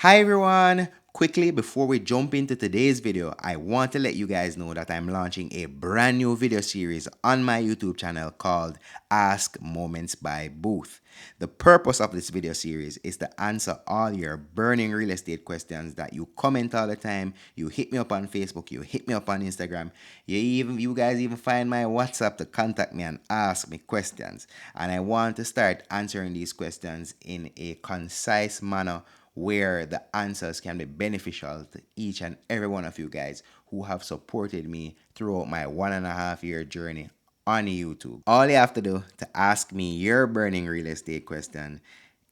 Hi everyone! Quickly before we jump into today's video, I want to let you guys know that I'm launching a brand new video series on my YouTube channel called Ask Moments by Boothe. The purpose of this video series is to answer all your burning real estate questions that you comment all the time. You hit me up on Facebook, you hit me up on Instagram, you guys even find my WhatsApp to contact me and ask me questions. And I want to start answering these questions in a concise manner where the answers can be beneficial to each and every one of you guys who have supported me throughout my 1.5 year journey on YouTube. All you have to do to ask me your burning real estate question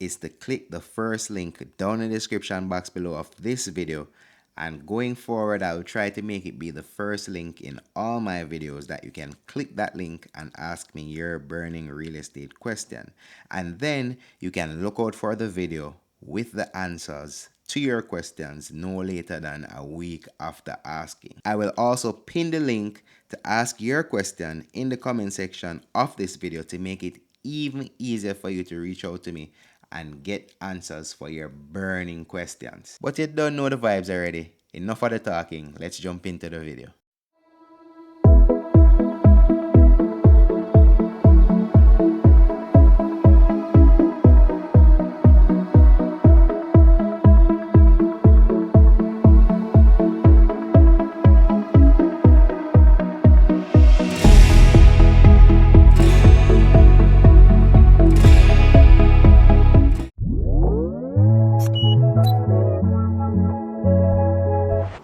is to click the first link down in the description box below of this video, and going forward I will try to make it be the first link in all my videos that you can click that link and ask me your burning real estate question, and then you can look out for the video with the answers to your questions no later than a week after asking. I will also pin the link to ask your question in the comment section of this video to make it even easier for you to reach out to me and get answers for your burning questions. But you don't know the vibes already. Enough of the talking. Let's jump into the video.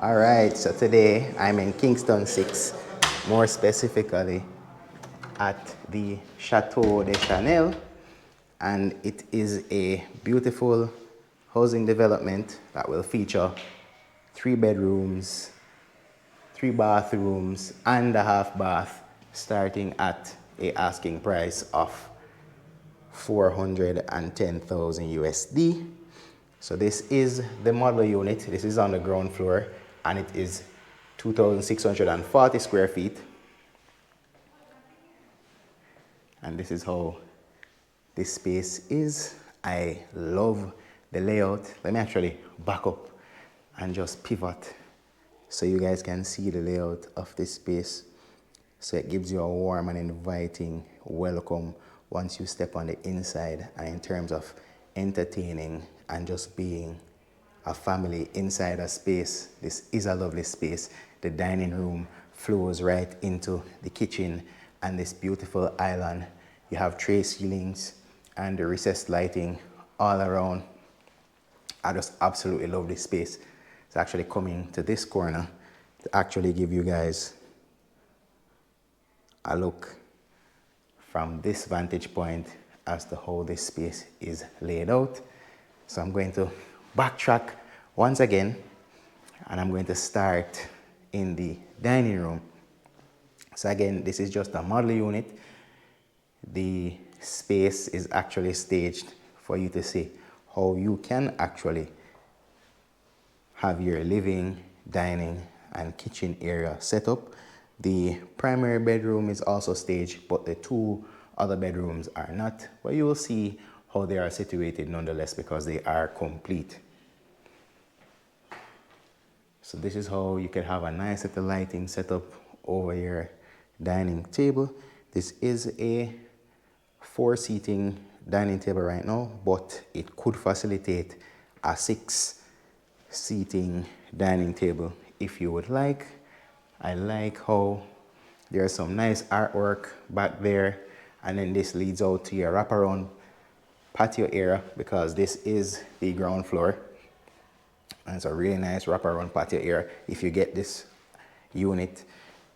Alright, so today I'm in Kingston 6, more specifically at the Chateau de Chanel, and it is a beautiful housing development that will feature 3 bedrooms, 3 bathrooms, and a half bath, starting at a asking price of 410,000 USD. So this is the model unit. This is on the ground floor and it is 2,640 square feet. And this is how this space is. I love the layout. Let me actually back up and just pivot so you guys can see the layout of this space. So it gives you a warm and inviting welcome once you step on the inside, and in terms of entertaining and just being a family inside a space, this is a lovely space. The dining room flows right into the kitchen and this beautiful island. You have tray ceilings and the recessed lighting all around. I just absolutely love this space. It's actually coming to this corner to actually give you guys a look from this vantage point as to how this space is laid out. So I'm going to backtrack once again, and I'm going to start in the dining room. So again, this is just a model unit. The space is actually staged for you to see how you can actually have your living, dining, and kitchen area set up. The primary bedroom is also staged, but the 2 other bedrooms are not. But you will see how they are situated nonetheless because they are complete. So this is how you can have a nice little lighting set up over your dining table. This is a 4-seating dining table right now, but it could facilitate a 6-seating dining table if you would like. I like how there's some nice artwork back there, and then this leads out to your wraparound patio area because this is the ground floor, and it's a really nice wraparound patio area. If you get this unit,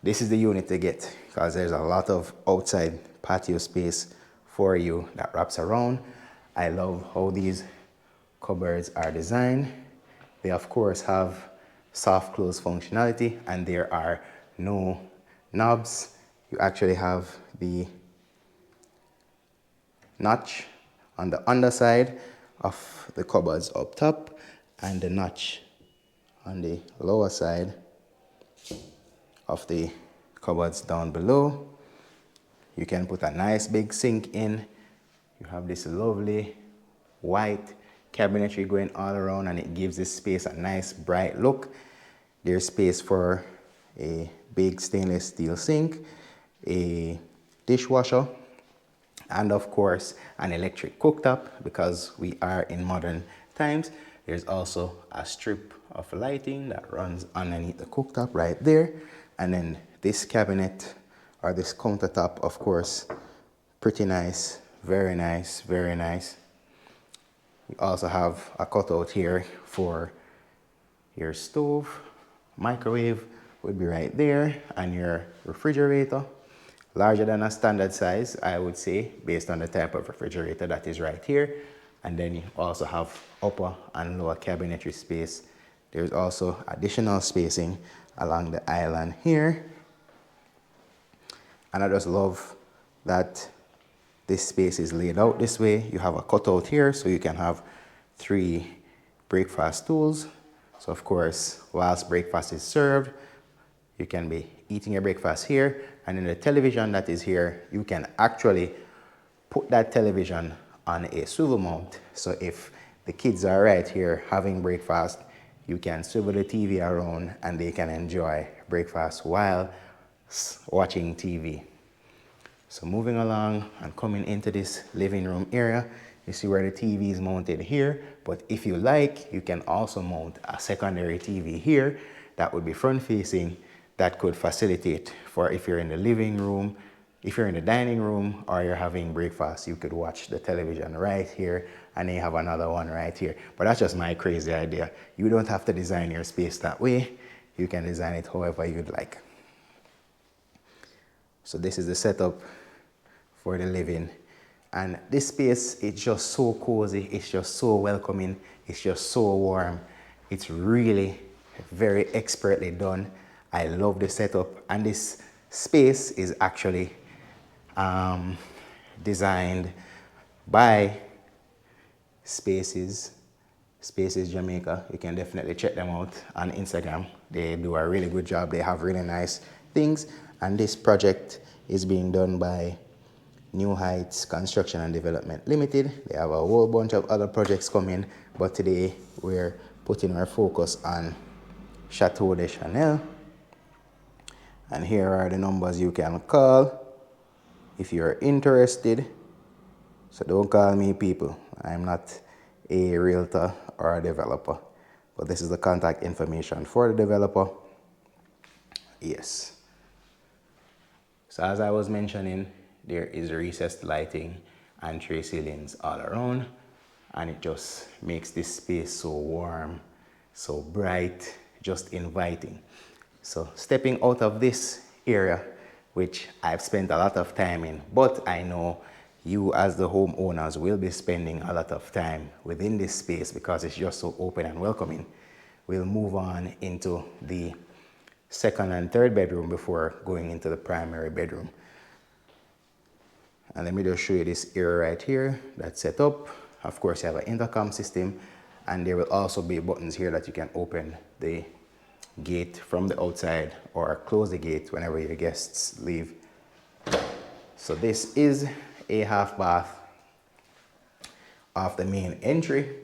this is the unit to get because there's a lot of outside patio space for you that wraps around. I love how these cupboards are designed. They of course have soft close functionality and there are no knobs. You actually have the notch on the underside of the cupboards up top and the notch on the lower side of the cupboards down below. You can put a nice big sink in. You have this lovely white cabinetry going all around, and it gives this space a nice bright look. There's space for a big stainless steel sink, a dishwasher, and of course an electric cooktop because we are in modern times. There's also a strip of lighting that runs underneath the cooktop right there. And then this cabinet or this countertop, of course, pretty nice, very nice, very nice. You also have a cutout here for your stove. Microwave would be right there, and your refrigerator, larger than a standard size, I would say, based on the type of refrigerator that is right here. And then you also have upper and lower cabinetry space. There's also additional spacing along the island here. And I just love that this space is laid out this way. You have a cutout here, so you can have 3 breakfast stools. So of course, whilst breakfast is served, you can be eating your breakfast here. And in the television that is here, you can actually put that television on a swivel mount. So if the kids are right here having breakfast, you can swivel the TV around and they can enjoy breakfast while watching TV. So moving along and coming into this living room area, you see where the TV is mounted here. But if you like, you can also mount a secondary TV here that would be front facing, that could facilitate for if you're in the living room, if you're in the dining room, or you're having breakfast, you could watch the television right here, and then you have another one right here. But that's just my crazy idea. You don't have to design your space that way. You can design it however you'd like. So this is the setup for the living. And this space, it's just so cozy, it's just so welcoming, it's just so warm. It's really very expertly done. I love the setup, and this space is actually designed by Spaces Jamaica. You can definitely check them out on Instagram. They do a really good job. They have really nice things, and this project is being done by New Heights Construction and Development Limited. They have a whole bunch of other projects coming, but today we're putting our focus on Chateau de Chanel. And here are the numbers you can call if you're interested. So don't call me, people. I'm not a realtor or a developer, but this is the contact information for the developer. Yes. So as I was mentioning, there is recessed lighting and tray ceilings all around, and it just makes this space so warm, so bright, just inviting. So stepping out of this area, which I've spent a lot of time in, but I know you as the homeowners will be spending a lot of time within this space because it's just so open and welcoming. We'll move on into the second and third bedroom before going into the primary bedroom. And let me just show you this area right here that's set up. Of course, you have an intercom system, and there will also be buttons here that you can open the gate from the outside or close the gate whenever your guests leave. So this is a half bath off the main entry.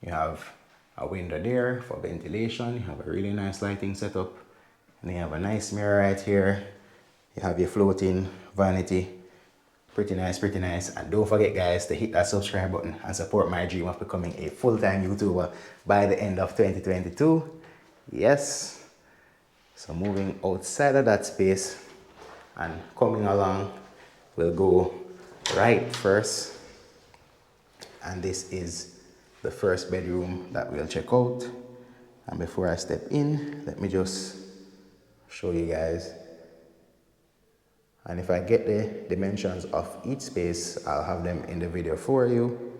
You have a window there for ventilation. You have a really nice lighting setup, and you have a nice mirror right here. You have your floating vanity. Pretty nice, pretty nice. And don't forget, guys, to hit that subscribe button and support my dream of becoming a full-time YouTuber by the end of 2022. Yes. So moving outside of that space and coming along, we'll go right first. And this is the first bedroom that we'll check out. And before I step in, let me just show you guys. And if I get the dimensions of each space, I'll have them in the video for you,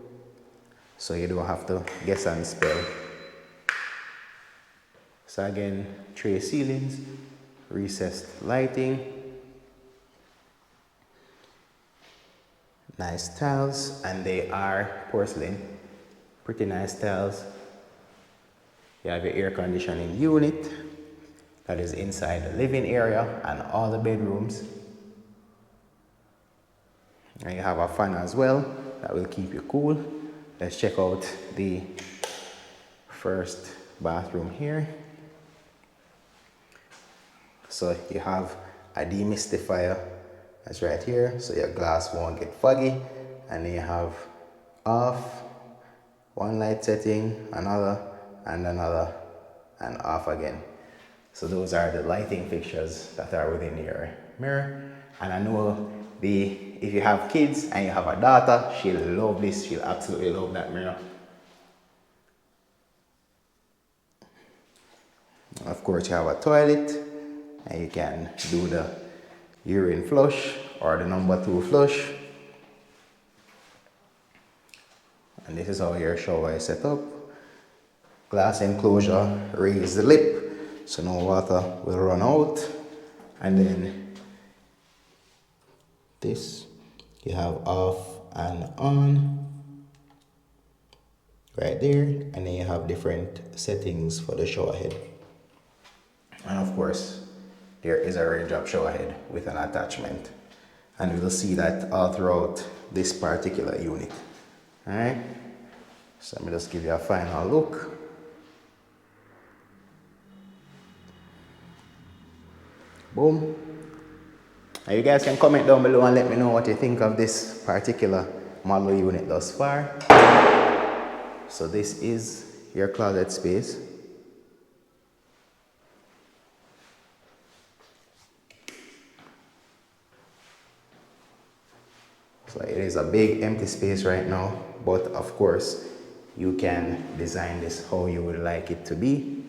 so you don't have to guess and spell. So again, tray ceilings, recessed lighting, nice tiles, and they are porcelain. Pretty nice tiles. You have your air conditioning unit that is inside the living area and all the bedrooms. And you have a fan as well that will keep you cool. Let's check out the first bathroom here. So you have a demystifier that's right here, so your glass won't get foggy. And then you have off, one light setting, another, and another, and off again. So those are the lighting fixtures that are within your mirror. And I know if you have kids and you have a daughter, she'll love this. She'll absolutely love that mirror. Of course, you have a toilet, and you can do the urine flush or the number 2 flush. And this is how your shower is set up. Glass enclosure, raise the lip so no water will run out. And then this, you have off and on right there, and then you have different settings for the shower head. And of course, there is a raindrop shower head with an attachment, and we'll see that all throughout this particular unit. All right, so let me just give you a final look. Boom. And you guys can comment down below and let me know what you think of this particular model unit thus far. So this is your closet space. So it is a big empty space right now, but of course you can design this how you would like it to be.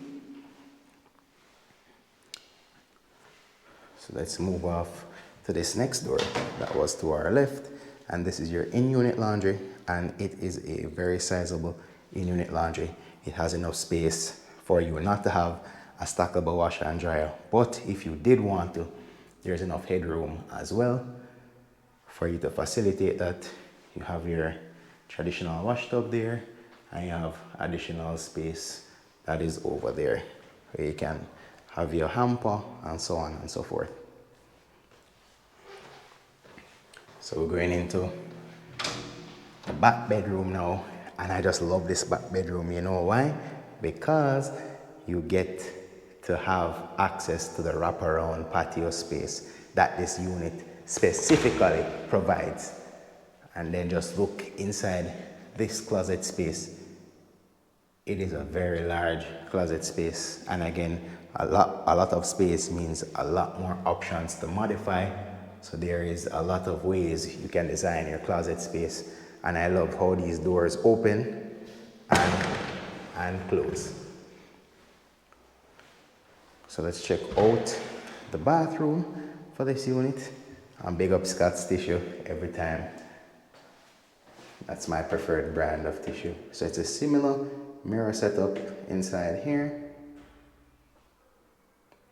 So let's move off to this next door that was to our left, and this is your in-unit laundry, and it is a very sizable in-unit laundry. It has enough space for you not to have a stackable washer and dryer, but if you did want to, there's enough headroom as well for you to facilitate that. You have your traditional wash tub there, and you have additional space that is over there where you can have your hamper and so on and so forth. So we're going into the back bedroom now, and I just love this back bedroom. You know why? Because you get to have access to the wraparound patio space that this unit specifically provides. And then just look inside this closet space. It is a very large closet space, and again, a lot of space means a lot more options to modify. So there is a lot of ways you can design your closet space, and I love how these doors open and close. So let's check out the bathroom for this unit. And big up Scott's tissue every time. That's my preferred brand of tissue. So it's a similar mirror setup inside here.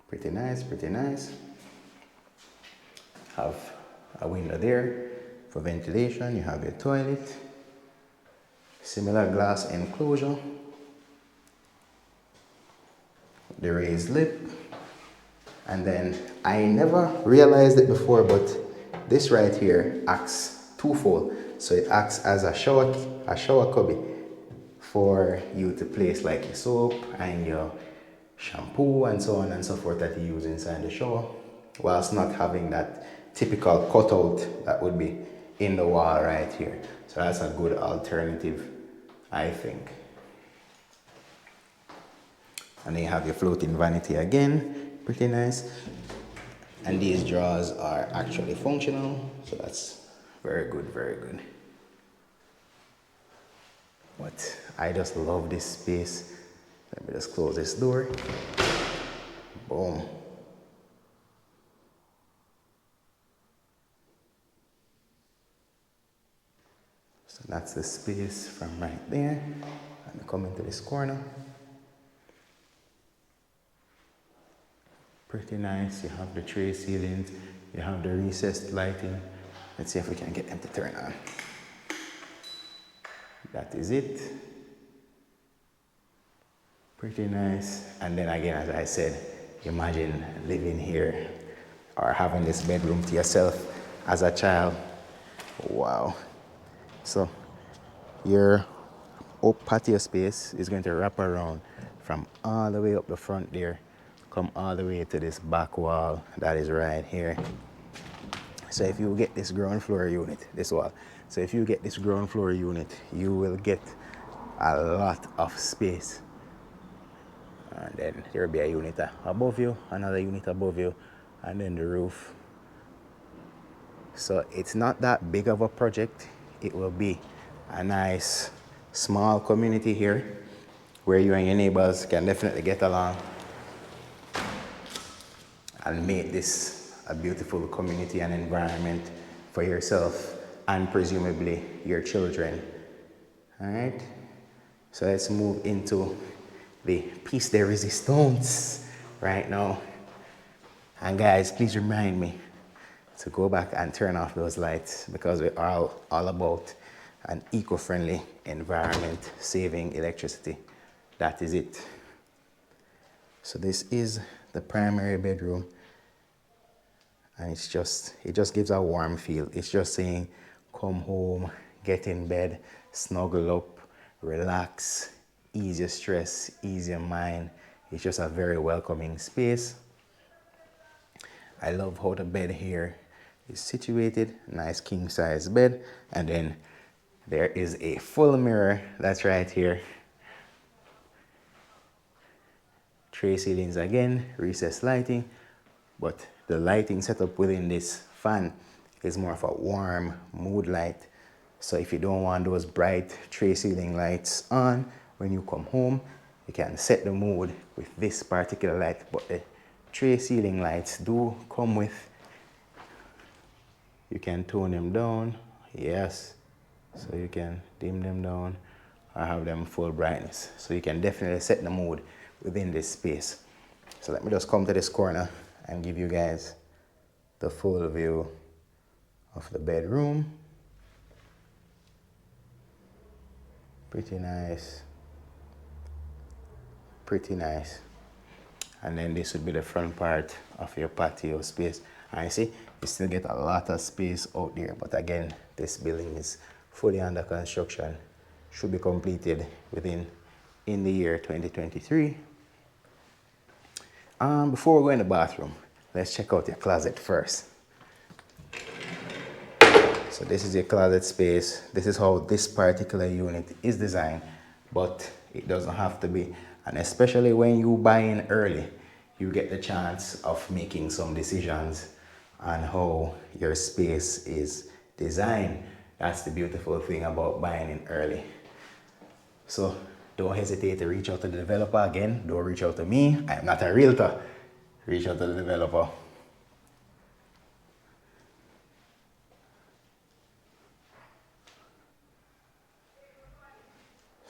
Pretty nice, pretty nice. Have a window there for ventilation. You have your toilet. Similar glass enclosure. The raised lip. And then I never realized it before, but this right here acts twofold. So it acts as a shower cubby for you to place like your soap and your shampoo and so on and so forth that you use inside the shower, whilst not having that typical cutout that would be in the wall right here. So that's a good alternative, I think. And then you have your floating vanity again, pretty nice. And these drawers are actually functional, so that's very good, very good. But I just love this space. Let me just close this door. Boom. So that's the space from right there. And come into this corner. Pretty nice. You have the tray ceilings. You have the recessed lighting. Let's see if we can get them to turn on. That is it. Pretty nice. And then again, as I said, imagine living here or having this bedroom to yourself as a child. Wow. So your up patio space is going to wrap around from all the way up the front there, come all the way to this back wall that is right here. So if you get this ground floor unit, this wall, so if you get this ground floor unit, you will get a lot of space. And then there will be a unit above you, another unit above you, and then the roof. So it's not that big of a project. It will be a nice small community here where you and your neighbors can definitely get along and make this a beautiful community and environment for yourself and presumably your children. All right, so let's move into the piece de resistance right now. And guys, please remind me to go back and turn off those lights because we're all about an eco-friendly environment, saving electricity. That is it. So this is the primary bedroom, and it just gives a warm feel. It's just saying, come home, get in bed, snuggle up, relax, ease your stress, ease your mind. It's just a very welcoming space. I love how the bed here is situated, nice king size bed, and then there is a full mirror that's right here. Tray ceilings again, recessed lighting, but the lighting setup within this fan is more of a warm mood light. So if you don't want those bright tray ceiling lights on when you come home, you can set the mood with this particular light. But the tray ceiling lights do come with, you can tone them down, yes, so you can dim them down or have them full brightness. So you can definitely set the mood within this space. So let me just come to this corner and give you guys the full view of the bedroom. Pretty nice, pretty nice. And then this would be the front part of your patio space. And you see, you still get a lot of space out there. But again, this building is fully under construction. Should be completed in the year 2023. Before we go in the bathroom, let's check out your closet first. So this is your closet space. This is how this particular unit is designed, but it doesn't have to be. And especially when you buy in early, you get the chance of making some decisions on how your space is designed. That's the beautiful thing about buying in early. So don't hesitate to reach out to the developer. Again, don't reach out to me. I'm not a realtor. Reach out to the developer.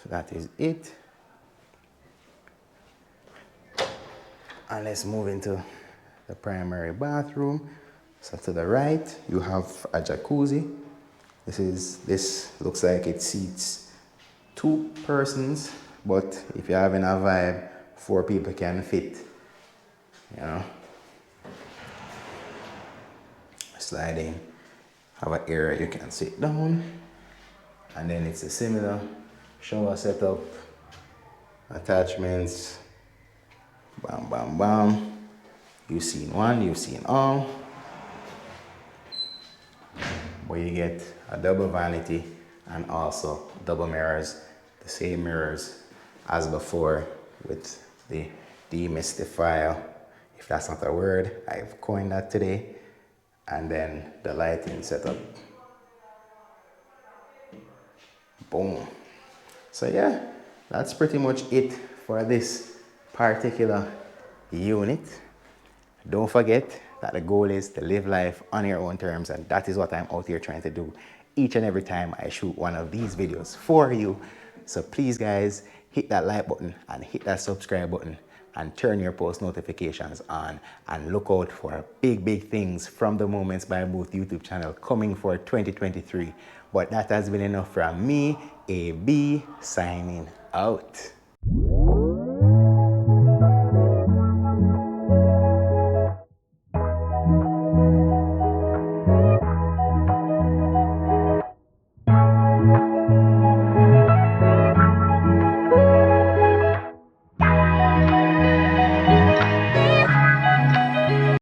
So that is it. And let's move into the primary bathroom. So to the right, you have a jacuzzi. This looks like it seats 2 persons, but if you're having a vibe, 4 people can fit, you know. Slide in, have an area you can sit down, and then it's a similar shower setup, attachments, bam, bam, bam. You've seen one, you've seen all. Where you get a double vanity and also double mirrors, the same mirrors as before with the demystifier, if that's not a word, I've coined that today. And then the lighting setup. Boom. So yeah, that's pretty much it for this particular unit. Don't forget that the goal is to live life on your own terms, and that is what I'm out here trying to do each and every time I shoot one of these videos for you. So please guys, hit that like button and hit that subscribe button and turn your post notifications on, and look out for big things from the Moments by Boothe YouTube channel coming for 2023. But that has been enough from me, AB, signing out.